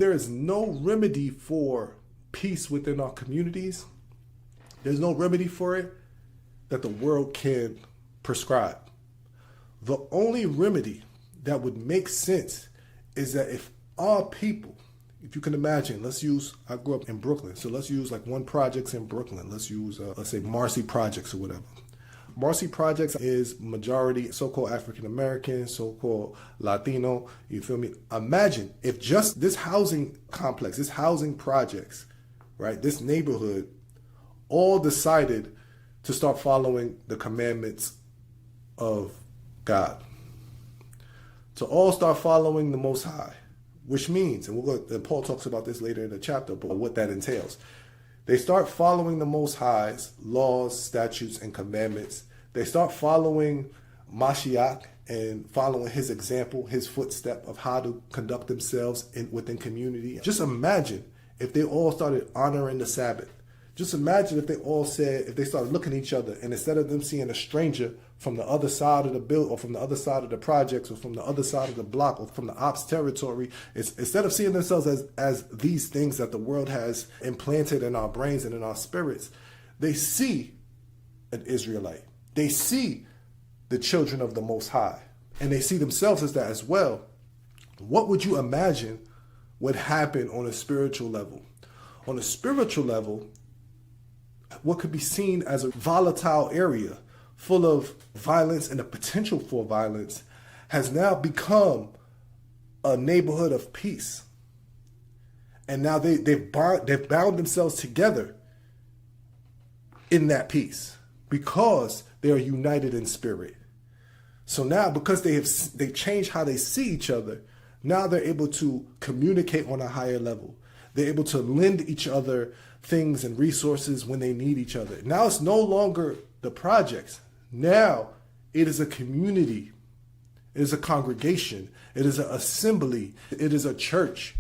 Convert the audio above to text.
There is no remedy for peace within our communities. There's no remedy for it that the world can prescribe. The only remedy that would make sense is that if our people, if you can imagine, I grew up in Brooklyn, so let's use like one projects in Brooklyn. Let's use, let's say Marcy Projects or whatever. Marcy Projects is majority so-called African American, so-called Latino, you feel me? Imagine if just this housing complex, this housing projects, right, this neighborhood, all decided to start following the commandments of God. To all start following the Most High, which means, and Paul talks about this later in the chapter, but what that entails. They start following the Most High's laws, statutes, and commandments. They start following Mashiach and following his example, his footstep of how to conduct themselves within community. Just imagine if they all started honoring the Sabbath. Just imagine if they started looking at each other, and instead of them seeing a stranger from the other side of the building or from the other side of the projects or from the other side of the block or from the ops territory, instead of seeing themselves as these things that the world has implanted in our brains and in our spirits, they see an Israelite. They see the children of the Most High, and they see themselves as that as well. What would you imagine would happen on a spiritual level? On a spiritual level, what could be seen as a volatile area full of violence and the potential for violence has now become a neighborhood of peace. And now they've bound themselves together in that peace because they are united in spirit. So now, because they've changed how they see each other, now they're able to communicate on a higher level. They're able to lend each other things and resources when they need each other. Now it's no longer the projects. Now it is a community. It is a congregation. It is an assembly. It is a church.